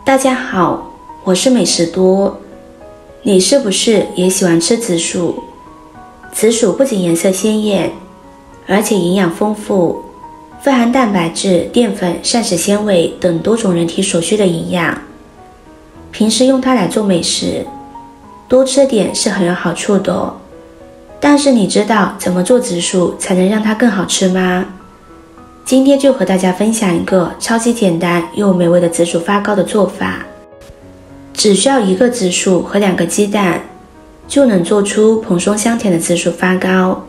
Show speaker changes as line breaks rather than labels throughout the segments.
大家好，我是美食多。你是不是也喜欢吃紫薯？紫薯不仅颜色鲜艳，而且营养丰富，富含蛋白质、淀粉、膳食纤维等多种人体所需的营养。平时用它来做美食，多吃点是很有好处的哦。但是你知道怎么做紫薯才能让它更好吃吗？今天就和大家分享一个超级简单又美味的紫薯发糕的做法。只需要1个紫薯和2个鸡蛋，就能做出蓬松香甜的紫薯发糕，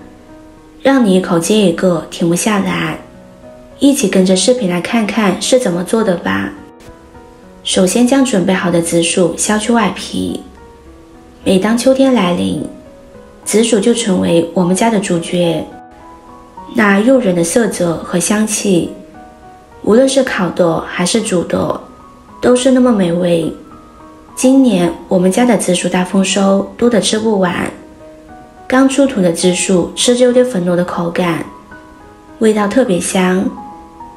让你一口接一个停不下来。一起跟着视频来看看是怎么做的吧。首先将准备好的紫薯削去外皮。每当秋天来临，紫薯就成为我们家的主角。那诱人的色泽和香气，无论是烤的还是煮的，都是那么美味。今年我们家的紫薯大丰收，多得吃不完。刚出土的紫薯吃着有点粉糯的口感，味道特别香。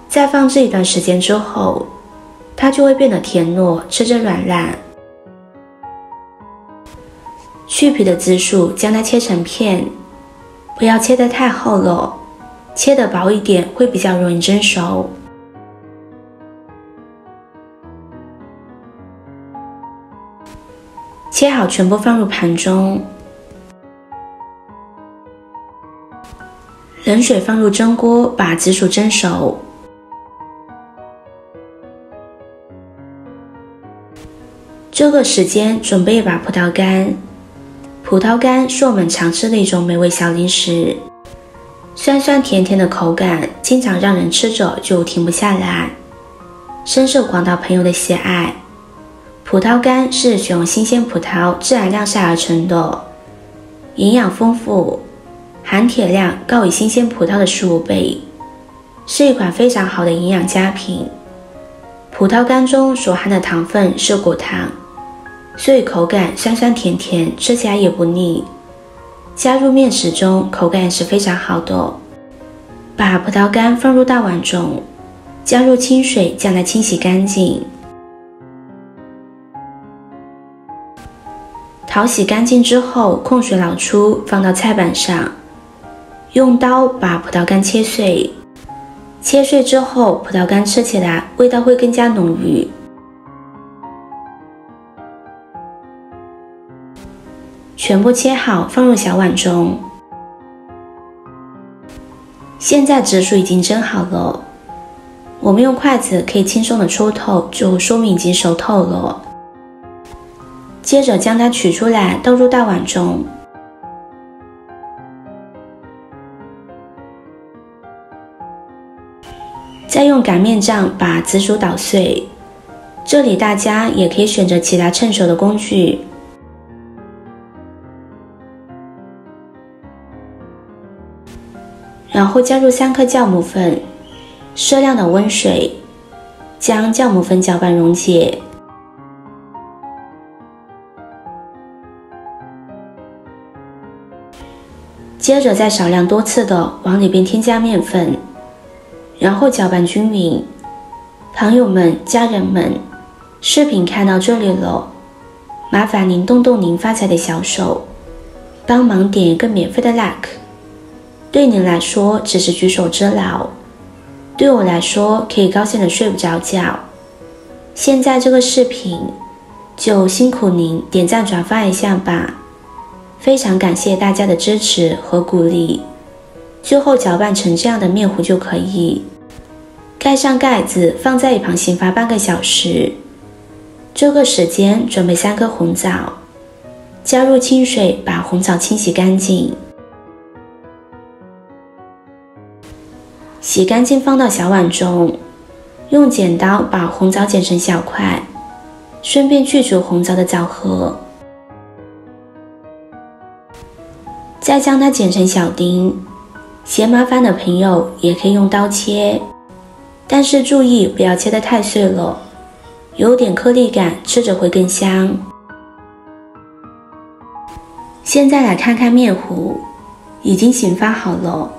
再放置一段时间之后，它就会变得甜糯，吃着软烂。去皮的紫薯将它切成片，不要切得太厚了，切得薄一点会比较容易蒸熟。切好全部放入盘中，冷水放入蒸锅，把紫薯蒸熟。这个时间准备一把葡萄干。葡萄干是我们常吃的一种美味小零食，酸酸甜甜的口感经常让人吃着就停不下来，深受广大朋友的喜爱。葡萄干是选用新鲜葡萄自然晾晒而成的，营养丰富，含铁量高于新鲜葡萄的15倍，是一款非常好的营养佳品。葡萄干中所含的糖分是果糖，所以口感酸酸甜甜，吃起来也不腻。加入面食中，口感也是非常好的。把葡萄干放入大碗中，加入清水将它清洗干净。淘洗干净之后，控水捞出，放到菜板上，用刀把葡萄干切碎。切碎之后，葡萄干吃起来味道会更加浓郁。全部切好，放入小碗中。现在紫薯已经蒸好了，我们用筷子可以轻松的戳透，就说明已经熟透了。接着将它取出来，倒入大碗中。再用擀面杖把紫薯捣碎，这里大家也可以选择其他趁手的工具。然后加入3克酵母粉，适量的温水，将酵母粉搅拌溶解。接着再少量多次的往里边添加面粉，然后搅拌均匀。朋友们、家人们，视频看到这里了，麻烦您动动您发财的小手，帮忙点一个免费的 like。对您来说只是举手之劳，对我来说可以高兴的睡不着觉。现在这个视频就辛苦您点赞转发一下吧，非常感谢大家的支持和鼓励。最后搅拌成这样的面糊就可以，盖上盖子，放在一旁醒发半个小时。这个时间准备3颗红枣，加入清水把红枣清洗干净。洗干净放到小碗中，用剪刀把红枣剪成小块，顺便去除红枣的枣核。再将它剪成小丁，嫌麻烦的朋友也可以用刀切，但是注意不要切得太碎了，有点颗粒感，吃着会更香。现在来看看面糊，已经醒发好了，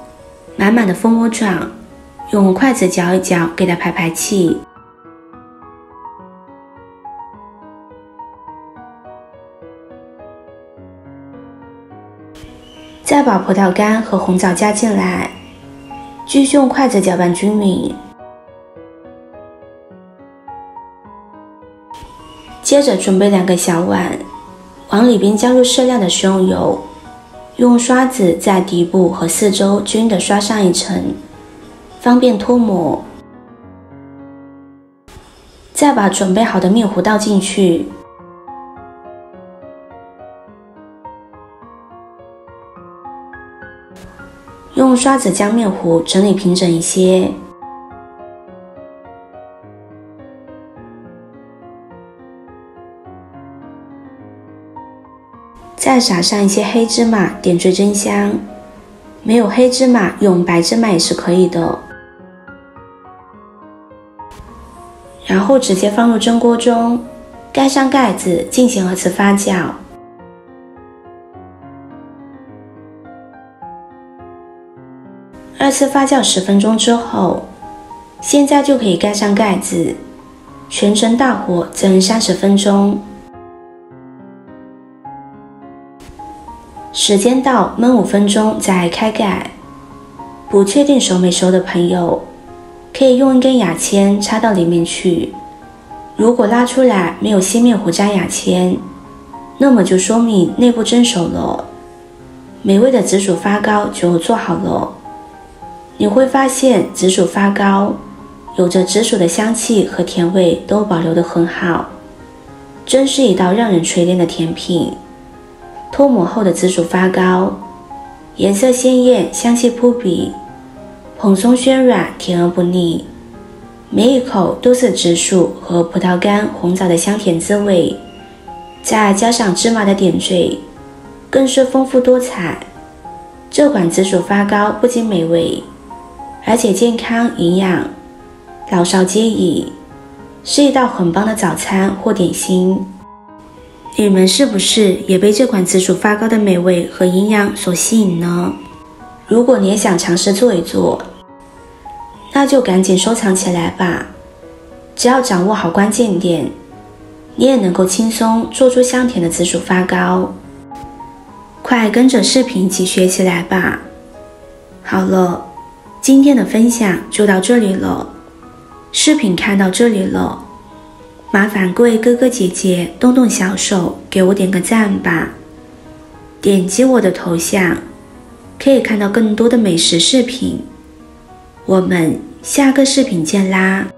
满满的蜂窝状，用筷子搅一搅，给它排排气。再把葡萄干和红枣加进来，继续用筷子搅拌均匀。接着准备2个小碗，往里边加入适量的食用油，用刷子在底部和四周均匀地刷上一层，方便脱模。再把准备好的面糊倒进去，用刷子将面糊整理平整一些。再撒上一些黑芝麻，点缀真香。没有黑芝麻，用白芝麻也是可以的。然后直接放入蒸锅中，盖上盖子进行2次发酵。2次发酵10分钟之后，现在就可以盖上盖子，全程大火蒸30分钟。时间到，焖5分钟再开盖。不确定熟没熟的朋友，可以用一根牙签插到里面去。如果拉出来没有吸面糊加牙签，那么就说明内部蒸熟了，美味的紫薯发糕就做好了。你会发现紫薯发糕有着紫薯的香气和甜味都保留得很好，真是一道让人垂恋的甜品。脱模后的紫薯发糕，颜色鲜艳，香气扑鼻，蓬松暄软，甜而不腻，每一口都是紫薯和葡萄干、红枣的香甜滋味，再加上芝麻的点缀，更是丰富多彩。这款紫薯发糕不仅美味，而且健康营养，老少皆宜，是一道很棒的早餐或点心。你们是不是也被这款紫薯发糕的美味和营养所吸引呢？如果你也想尝试做一做，那就赶紧收藏起来吧。只要掌握好关键点，你也能够轻松做出香甜的紫薯发糕。快跟着视频一起学起来吧。好了，今天的分享就到这里了。视频看到这里了，麻烦各位哥哥姐姐动动小手给我点个赞吧。点击我的头像，可以看到更多的美食视频。我们下个视频见啦！